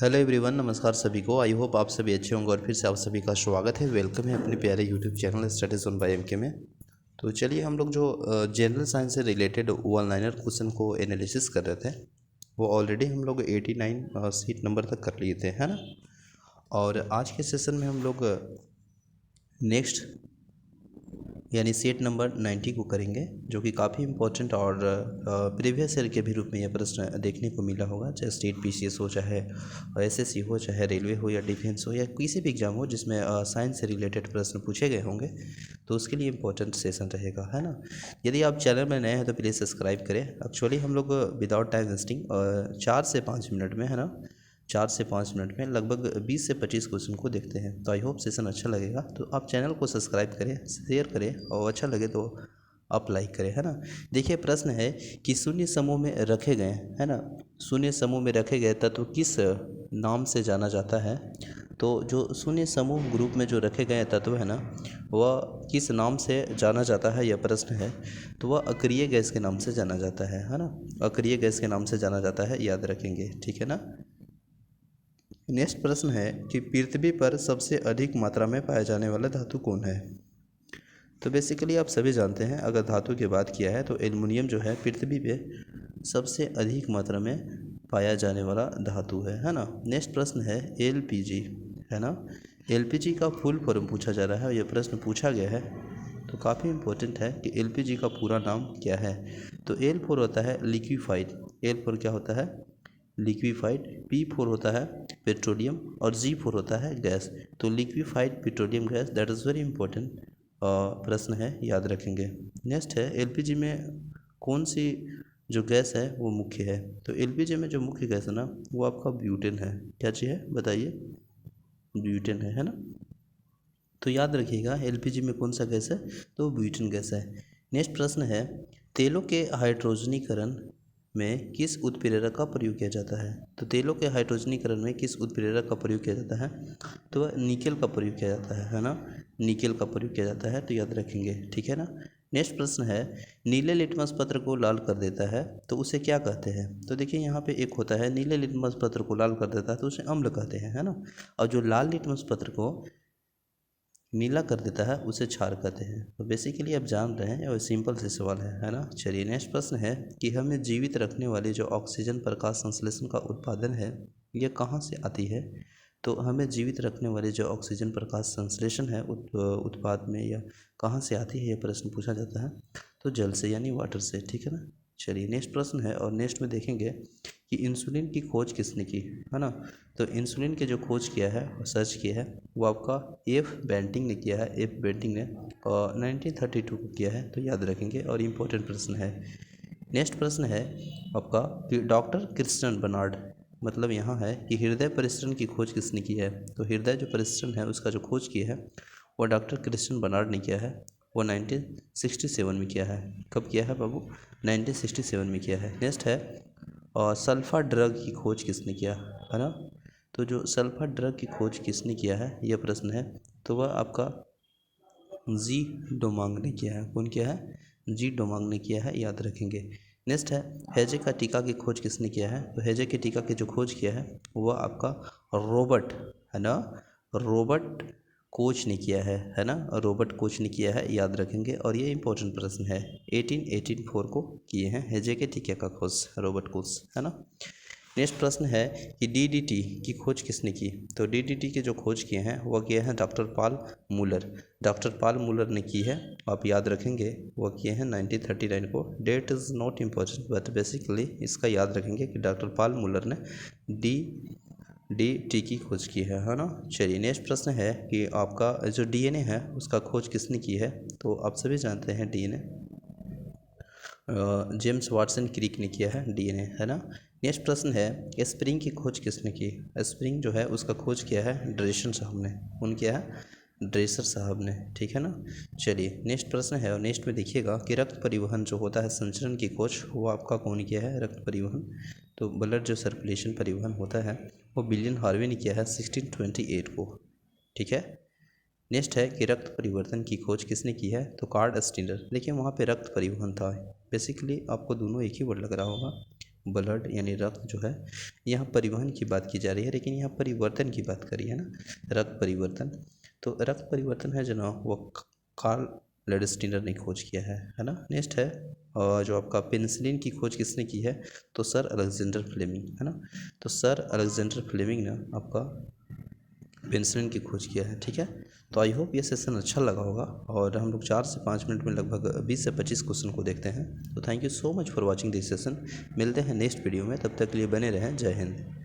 Hello everyone, नमस्कार सभी को। आई होप आप सभी अच्छे होंगे और फिर से आप सभी का स्वागत है, वेलकम है अपने प्यारे YouTube channel studies on by MK में। तो चलिए हम लोग जो जनरल साइंस से रिलेटेड वन लाइनर क्वेश्चन को एनालिसिस कर रहे थे, वो ऑलरेडी हम लोग 89 सीट नंबर तक कर लिए थे, है ना। और आज के सेशन में हम लोग नेक्स्ट यानी सेट नंबर 90 को करेंगे, जो कि काफ़ी इंपॉर्टेंट और प्रीवियस ईयर के भी रूप में यह प्रश्न देखने को मिला होगा। चाहे स्टेट पीसीएस हो, चाहे एसएससी हो, चाहे रेलवे हो या डिफेंस हो या किसी भी एग्जाम हो जिसमें साइंस से रिलेटेड प्रश्न पूछे गए होंगे, तो उसके लिए इंपॉर्टेंट सेशन रहेगा, है ना। यदि आप चैनल में नए हैं तो प्लीज़ सब्सक्राइब करें। एक्चुअली हम लोग विदाउट टाइम वेस्टिंग 4 से 5 मिनट में, है ना, 4 से 5 मिनट में लगभग 20 से 25 क्वेश्चन को देखते हैं। तो आई होप सेशन अच्छा लगेगा, तो आप चैनल को सब्सक्राइब करें, शेयर करें और अच्छा लगे तो आप लाइक करें, है ना। देखिए प्रश्न है कि शून्य समूह में रखे गए, है ना, शून्य समूह में रखे गए तत्व किस नाम से जाना जाता है। तो जो शून्य समूह ग्रुप में जो रखे गए तत्व है ना, वह किस नाम से जाना जाता है, यह प्रश्न है। तो वह अक्रिय गैस के नाम से जाना जाता है ना। अक्रिय गैस के नाम से जाना जाता है, याद रखेंगे, ठीक है ना। नेक्स्ट प्रश्न है कि पृथ्वी पर सबसे अधिक मात्रा में पाया जाने वाला धातु कौन है। तो बेसिकली आप सभी जानते हैं, अगर धातु की बात किया है तो एल्युमिनियम जो है पृथ्वी पे सबसे अधिक मात्रा में पाया जाने वाला धातु है ना। नेक्स्ट प्रश्न है एलपीजी, है ना। एलपीजी का फुल फॉर्म पूछा जा रहा है, यह प्रश्न पूछा गया है, तो काफ़ी इंपॉर्टेंट है कि एलपीजी का पूरा नाम क्या है। तो एल फोर होता है लिक्विफाइड, एल फोर क्या होता है, लिक्विफाइड। पी फोर होता है पेट्रोलियम और जी फोर होता है गैस। तो liquefied petroleum gas, that is very important प्रश्न है, याद रखेंगे। नेक्स्ट है एलपीजी में कौन सी जो गैस है वो मुख्य है। तो एलपीजी में जो मुख्य गैस है ना, वो आपका ब्यूटेन है। क्या चीज़ है बताइए, ब्यूटेन है ना। तो याद रखिएगा एलपीजी में कौन सा गैस है, तो ब्यूटेन गैस है। नेक्स्ट प्रश्न है तेलों के हाइड्रोजनीकरण में किस उत्प्रेरक का प्रयोग किया जाता है। तो तेलों के हाइड्रोजनीकरण में किस उत्प्रेरक का प्रयोग किया जाता है, तो वह निकेल का प्रयोग किया जाता है ना। निकेल का प्रयोग किया जाता है, तो याद रखेंगे, ठीक है ना। नेक्स्ट प्रश्न है नीले लिटमस पत्र को लाल कर देता है तो उसे क्या कहते हैं। तो देखिए यहाँ पे एक होता है नीले लिटमस पत्र को लाल कर देता है तो उसे अम्ल कहते हैं, है ना। और जो लाल लिटमस पत्र को नीला कर देता है उसे क्षार कहते हैं। तो बेसिकली आप जान रहे हैं और सिंपल से सवाल है ना। चलिए नेक्स्ट प्रश्न है कि हमें जीवित रखने वाली जो ऑक्सीजन प्रकाश संश्लेषण का उत्पादन है, यह कहाँ से आती है। तो हमें जीवित रखने वाली जो ऑक्सीजन प्रकाश संश्लेषण है उत्पाद में, यह कहाँ से आती है, यह प्रश्न पूछा जाता है। तो जल से यानी वाटर से, ठीक है ना। चलिए नेक्स्ट प्रश्न है और नेक्स्ट में देखेंगे कि इंसुलिन की खोज किसने की, है ना। तो इंसुलिन के जो खोज किया है और सर्च किया है वो आपका एफ बेंटिंग ने किया है, एफ बेंटिंग ने, और 1932 को किया है, तो याद रखेंगे और इम्पोर्टेंट प्रश्न है। नेक्स्ट प्रश्न है आपका कि डॉक्टर क्रिस्टियन बर्नार्ड, मतलब यहाँ है कि हृदय परिसरण की खोज किसने की है। तो हृदय जो परिसरण है उसका जो खोज किया है वो डॉक्टर क्रिस्टियन बर्नार्ड ने किया है, वो 1967 में किया है। कब किया है बाबू, 1967 में किया है। नेक्स्ट है और सल्फा ड्रग की खोज किसने किया, है ना। तो जो सल्फा ड्रग की खोज किसने किया है, यह प्रश्न है। तो वह आपका जी डोमांग ने किया है। कौन किया है, जी डोमांग ने किया है, याद रखेंगे। नेक्स्ट है हैजे का टीका की खोज किसने किया है। तो हैजे के टीका की जो खोज किया है वह आपका रॉबर्ट, है ना, रॉबर्ट कोच ने किया है ना, रॉबर्ट कोच ने किया है, याद रखेंगे। और ये इंपॉर्टेंट प्रश्न है, 1884 को किए हैं हैजे के टीके का खोज रॉबर्ट कोच, है ना। नेक्स्ट प्रश्न है कि डीडीटी की खोज किसने की। तो डीडीटी के जो खोज किए हैं वह किए हैं doctor Paul Müller, doctor Paul Müller ने की है, आप याद रखेंगे। वह किए हैं 1939 को। That is not important but basically इसका याद रखेंगे कि डॉक्टर पॉल मूलर ने डी की खोज की है ना। चलिए नेक्स्ट प्रश्न है कि आपका जो डीएनए है उसका खोज किसने की है। तो आप सभी जानते हैं डीएनए जेम्स वाटसन क्रिक ने किया है डीएनए, है ना। नेक्स्ट प्रश्न है स्प्रिंग की खोज किसने की। स्प्रिंग जो है उसका खोज किया है ड्रेसर साहब ने। कौन किया है, ड्रेसर साहब ने, ठीक है ना। चलिए नेक्स्ट प्रश्न है और नेक्स्ट में देखिएगा कि रक्त परिवहन जो होता है संचरण की खोज वो आपका कौन किया है, रक्त परिवहन। तो ब्लड जो सर्कुलेशन परिवहन होता है वो विलियम हार्वे ने किया है 1628 को, ठीक है। नेक्स्ट है कि रक्त परिवर्तन की खोज किसने की है। तो कार्ल स्टीनर। देखिए वहाँ पे रक्त परिवहन था, बेसिकली आपको दोनों एक ही वर्ड लग रहा होगा, ब्लड यानी रक्त जो है, यहाँ परिवहन की बात की जा रही है, लेकिन यहाँ परिवर्तन की बात करी है ना, रक्त परिवर्तन। तो रक्त परिवर्तन है जो ना वो कार्ल लेडस्टीनर ने खोज किया है ना। नेक्स्ट है जो आपका पेनिसिलिन की खोज किसने की है, तो सर अलेक्जेंडर फ्लेमिंग है ना। तो सर अलेक्जेंडर फ्लेमिंग ने आपका पेनिसिलिन की खोज किया है। ठीक है, तो आई होप ये सेशन अच्छा लगा होगा, और हम लोग 4 से 5 मिनट में लगभग 20 से 25 क्वेश्चन को देखते हैं। तो thank you so much for watching this session. मिलते हैं नेक्स्ट वीडियो में, तब तक के लिए बने रहें। जय हिंद।